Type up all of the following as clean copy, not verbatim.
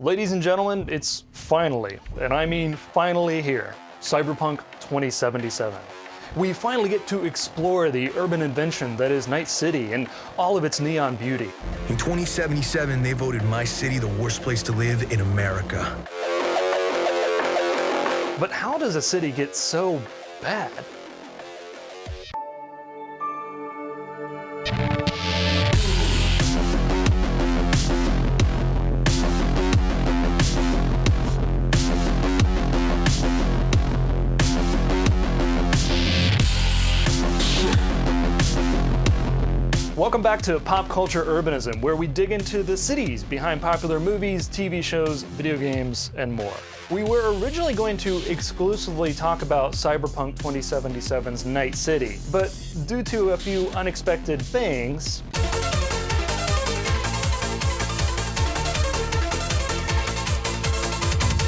Ladies and gentlemen, it's finally, and I mean finally here, Cyberpunk 2077. We finally get to explore the urban invention that is Night City and all of its neon beauty. In 2077, they voted my city the worst place to live in America. But how does a city get so bad? Welcome back to Pop Culture Urbanism, where we dig into the cities behind popular movies, TV shows, video games, and more. We were originally going to exclusively talk about Cyberpunk 2077's Night City, but due to a few unexpected things,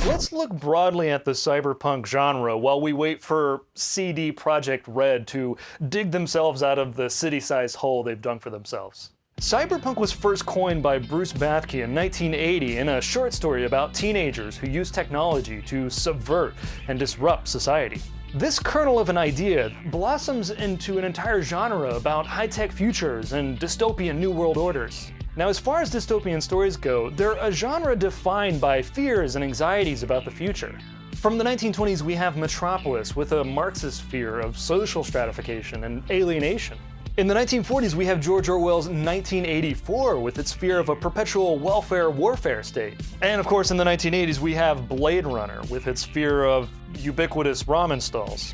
let's look broadly at the cyberpunk genre while we wait for CD Projekt Red to dig themselves out of the city-sized hole they've dug for themselves. Cyberpunk was first coined by Bruce Bathke in 1980 in a short story about teenagers who use technology to subvert and disrupt society. This kernel of an idea blossoms into an entire genre about high-tech futures and dystopian new world orders. Now, as far as dystopian stories go, they're a genre defined by fears and anxieties about the future. From the 1920s, we have Metropolis with a Marxist fear of social stratification and alienation. In the 1940s, we have George Orwell's 1984 with its fear of a perpetual welfare warfare state. And of course, in the 1980s, we have Blade Runner with its fear of ubiquitous ramen stalls.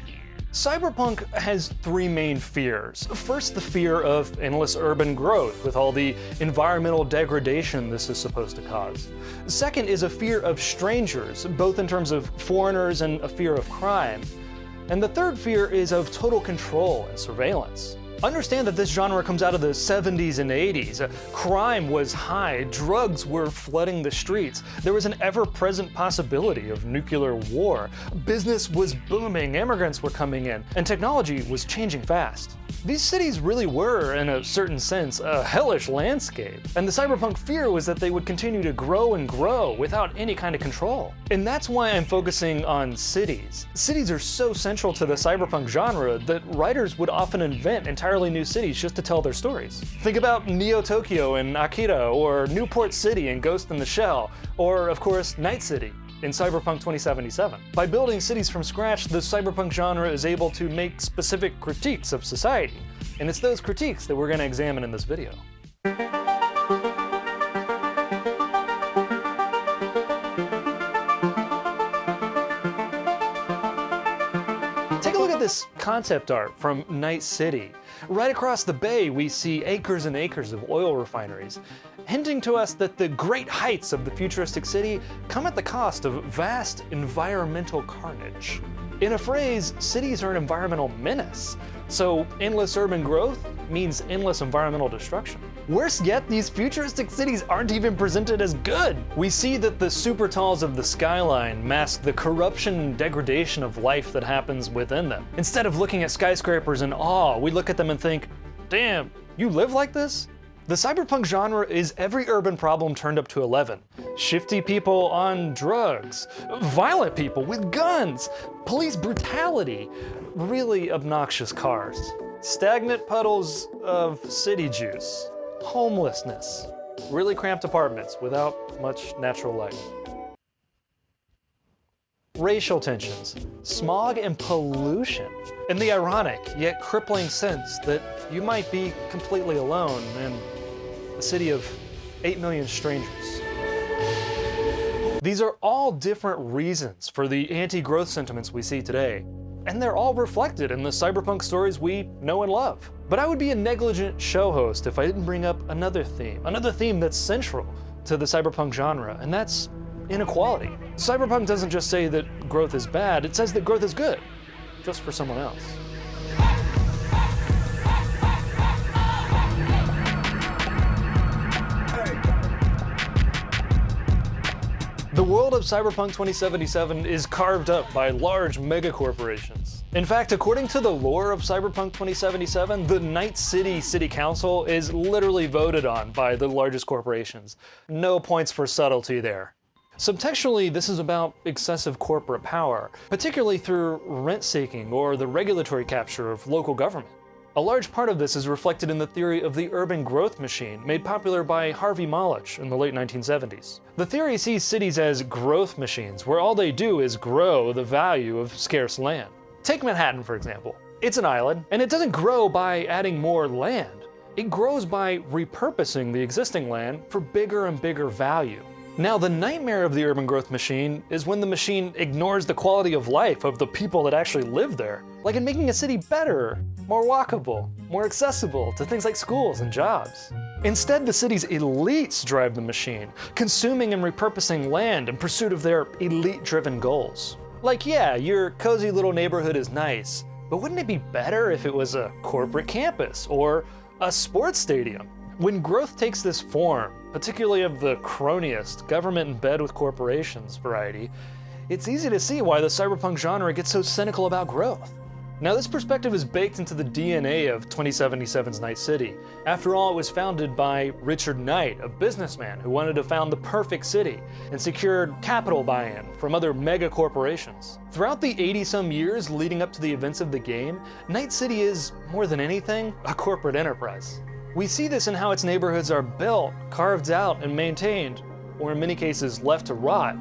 Cyberpunk has three main fears. First, the fear of endless urban growth with all the environmental degradation this is supposed to cause. Second is a fear of strangers, both in terms of foreigners and a fear of crime. And the third fear is of total control and surveillance. Understand that this genre comes out of the 70s and 80s. Crime was high, drugs were flooding the streets, there was an ever-present possibility of nuclear war, business was booming, immigrants were coming in, and technology was changing fast. These cities really were, in a certain sense, a hellish landscape, and the cyberpunk fear was that they would continue to grow and grow without any kind of control. And that's why I'm focusing on cities. Cities are so central to the cyberpunk genre that writers would often invent entirely new cities just to tell their stories. Think about Neo-Tokyo in Akira, or Newport City in Ghost in the Shell, or of course Night City in Cyberpunk 2077. By building cities from scratch, the cyberpunk genre is able to make specific critiques of society, and it's those critiques that we're going to examine in this video. Take a look at this concept art from Night City. Right across the bay, we see acres and acres of oil refineries, hinting to us that the great heights of the futuristic city come at the cost of vast environmental carnage. In a phrase, cities are an environmental menace, so endless urban growth means endless environmental destruction. Worse yet, these futuristic cities aren't even presented as good. We see that the super talls of the skyline mask the corruption and degradation of life that happens within them. Instead of looking at skyscrapers in awe, we look at them and think, damn, you live like this? The cyberpunk genre is every urban problem turned up to 11. Shifty people on drugs, violent people with guns, police brutality, really obnoxious cars, stagnant puddles of city juice, homelessness, really cramped apartments without much natural light. Racial tensions, smog and pollution, and the ironic yet crippling sense that you might be completely alone in a city of 8 million strangers. These are all different reasons for the anti-growth sentiments we see today, and they're all reflected in the cyberpunk stories we know and love. But I would be a negligent show host if I didn't bring up another theme that's central to the cyberpunk genre, and that's inequality. Cyberpunk doesn't just say that growth is bad, it says that growth is good, just for someone else. The world of Cyberpunk 2077 is carved up by large megacorporations. In fact, according to the lore of Cyberpunk 2077, the Night City City Council is literally voted on by the largest corporations. No points for subtlety there. Subtextually, this is about excessive corporate power, particularly through rent-seeking or the regulatory capture of local government. A large part of this is reflected in the theory of the urban growth machine, made popular by Harvey Malech in the late 1970s. The theory sees cities as growth machines, where all they do is grow the value of scarce land. Take Manhattan, for example. It's an island, and it doesn't grow by adding more land. It grows by repurposing the existing land for bigger and bigger value. Now, the nightmare of the urban growth machine is when the machine ignores the quality of life of the people that actually live there, like in making a city better, more walkable, more accessible to things like schools and jobs. Instead, the city's elites drive the machine, consuming and repurposing land in pursuit of their elite-driven goals. Like, yeah, your cozy little neighborhood is nice, but wouldn't it be better if it was a corporate campus or a sports stadium? When growth takes this form, particularly of the cronyist, government in bed with corporations variety, it's easy to see why the cyberpunk genre gets so cynical about growth. Now, this perspective is baked into the DNA of 2077's Night City. After all, it was founded by Richard Knight, a businessman who wanted to found the perfect city and secured capital buy-in from other mega corporations. Throughout the 80-some years leading up to the events of the game, Night City is, more than anything, a corporate enterprise. We see this in how its neighborhoods are built, carved out, and maintained, or in many cases left to rot,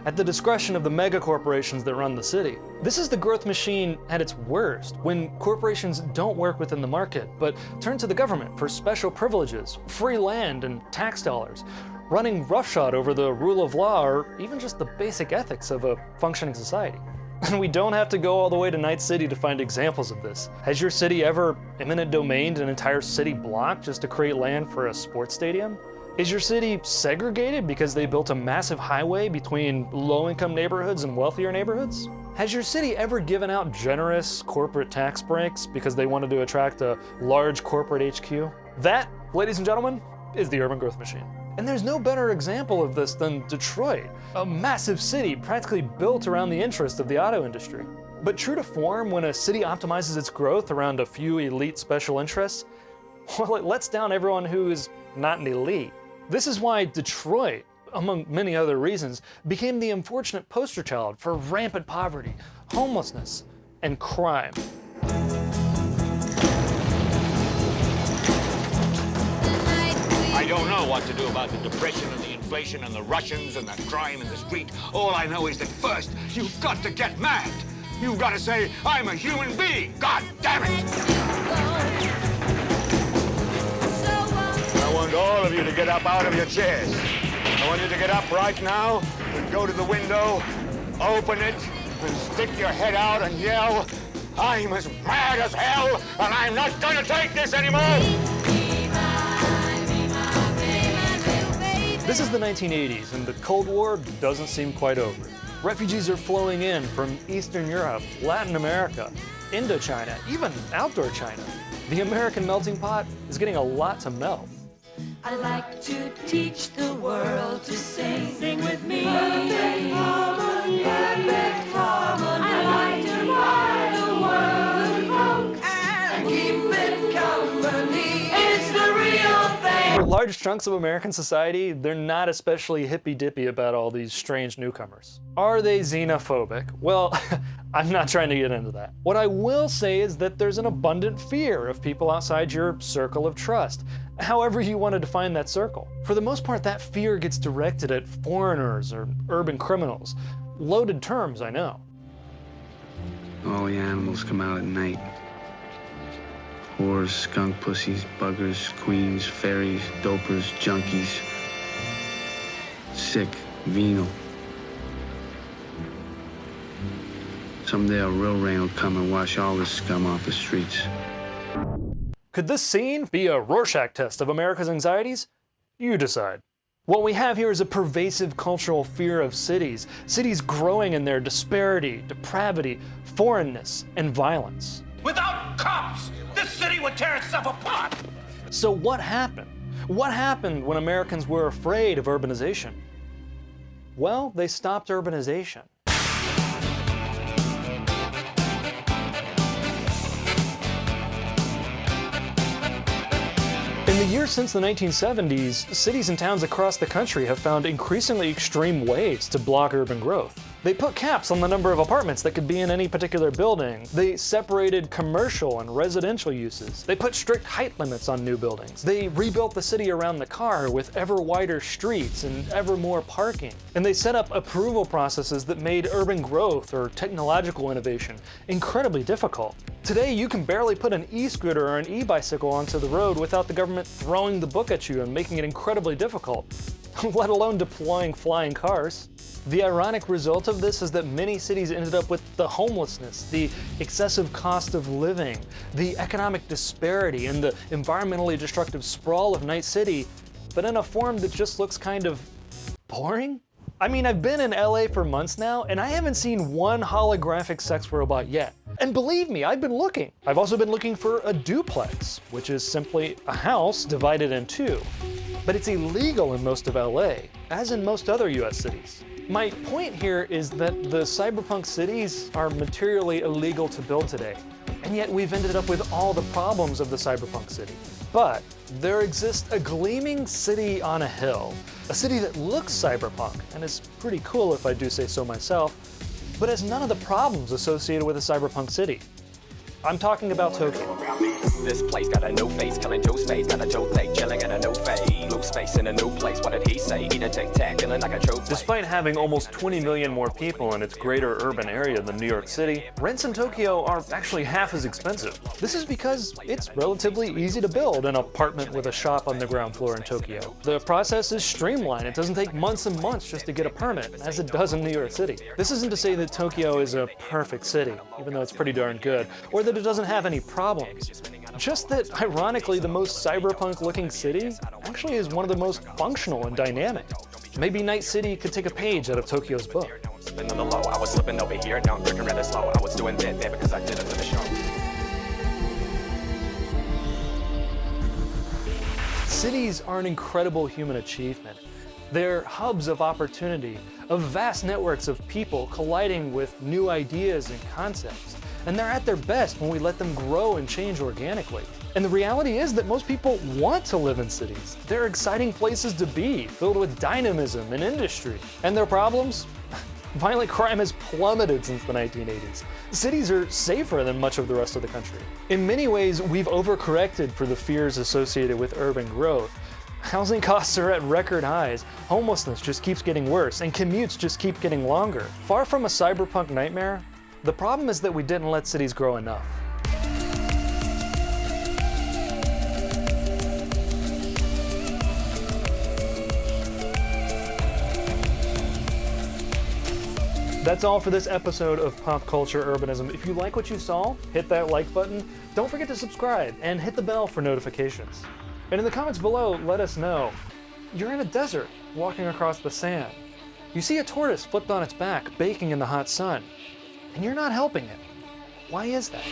at the discretion of the mega corporations that run the city. This is the growth machine at its worst, when corporations don't work within the market, but turn to the government for special privileges, free land, and tax dollars, running roughshod over the rule of law or even just the basic ethics of a functioning society. And we don't have to go all the way to Night City to find examples of this. Has your city ever eminent domained an entire city block just to create land for a sports stadium? Is your city segregated because they built a massive highway between low-income neighborhoods and wealthier neighborhoods? Has your city ever given out generous corporate tax breaks because they wanted to attract a large corporate HQ? That, ladies and gentlemen, is the urban growth machine. And there's no better example of this than Detroit, a massive city practically built around the interest of the auto industry. But true to form, when a city optimizes its growth around a few elite special interests, well, it lets down everyone who is not an elite. This is why Detroit, among many other reasons, became the unfortunate poster child for rampant poverty, homelessness, and crime. I don't know what to do about the depression and the inflation and the Russians and the crime in the street. All I know is that first, you've got to get mad. You've got to say, I'm a human being. God damn it! I want all of you to get up out of your chairs. I want you to get up right now and go to the window, open it, and stick your head out and yell, I'm as mad as hell, and I'm not going to take this anymore! This is the 1980s, and the Cold War doesn't seem quite over. Refugees are flowing in from Eastern Europe, Latin America, Indochina, even outdoor China. The American melting pot is getting a lot to melt. I like to teach the world to sing. Sing with me. Perfect harmony. Perfect harmony. I like to ride the world folk and keep it company. It's the real thing. For large chunks of American society, they're not especially hippy-dippy about all these strange newcomers. Are they xenophobic? Well, I'm not trying to get into that. What I will say is that there's an abundant fear of people outside your circle of trust, however you want to define that circle. For the most part, that fear gets directed at foreigners or urban criminals. Loaded terms, I know. All the animals come out at night. Whores, skunk pussies, buggers, queens, fairies, dopers, junkies. Sick, venal. Someday a real rain will come and wash all this scum off the streets. Could this scene be a Rorschach test of America's anxieties? You decide. What we have here is a pervasive cultural fear of cities, cities growing in their disparity, depravity, foreignness, and violence. Without cops, this city would tear itself apart! So what happened? What happened when Americans were afraid of urbanization? Well, they stopped urbanization. In the years since the 1970s, cities and towns across the country have found increasingly extreme ways to block urban growth. They put caps on the number of apartments that could be in any particular building. They separated commercial and residential uses. They put strict height limits on new buildings. They rebuilt the city around the car with ever wider streets and ever more parking. And they set up approval processes that made urban growth or technological innovation incredibly difficult. Today, you can barely put an e-scooter or an e-bicycle onto the road without the government throwing the book at you and making it incredibly difficult, let alone deploying flying cars. The ironic result of this is that many cities ended up with the homelessness, the excessive cost of living, the economic disparity, and the environmentally destructive sprawl of Night City, but in a form that just looks kind of boring. I mean, I've been in LA for months now, and I haven't seen one holographic sex robot yet. And believe me, I've been looking. I've also been looking for a duplex, which is simply a house divided in two. But it's illegal in most of LA, as in most other US cities. My point here is that the cyberpunk cities are materially illegal to build today, and yet we've ended up with all the problems of the cyberpunk city. But there exists a gleaming city on a hill, a city that looks cyberpunk and is pretty cool if I do say so myself, but has none of the problems associated with a cyberpunk city. I'm talking about Tokyo. This place got a new face, killing Joe's face, got a Joe leg, chilling in a new face. Blue space in a new place, what did he say? Eat a tic-tac, feeling like a Joe. Despite having almost 20 million more people in its greater urban area than New York City, rents in Tokyo are actually half as expensive. This is because it's relatively easy to build an apartment with a shop on the ground floor in Tokyo. The process is streamlined. It doesn't take months and months just to get a permit, as it does in New York City. This isn't to say that Tokyo is a perfect city, even though it's pretty darn good, or that it doesn't have any problems. Just that, ironically, the most cyberpunk-looking city actually is one of the most functional and dynamic. Maybe Night City could take a page out of Tokyo's book. I was slipping over here, now I'm working rather slow. I was doing that there because I did it for the show. Cities are an incredible human achievement. They're hubs of opportunity, of vast networks of people colliding with new ideas and concepts. And they're at their best when we let them grow and change organically. And the reality is that most people want to live in cities. They're exciting places to be, filled with dynamism and industry. And their problems? Violent crime has plummeted since the 1980s. Cities are safer than much of the rest of the country. In many ways, we've overcorrected for the fears associated with urban growth. Housing costs are at record highs, homelessness just keeps getting worse, and commutes just keep getting longer. Far from a cyberpunk nightmare, the problem is that we didn't let cities grow enough. That's all for this episode of Pop Culture Urbanism. If you like what you saw, hit that like button. Don't forget to subscribe and hit the bell for notifications. And in the comments below, let us know. You're in a desert, walking across the sand. You see a tortoise flipped on its back, baking in the hot sun. And you're not helping it. Why is that?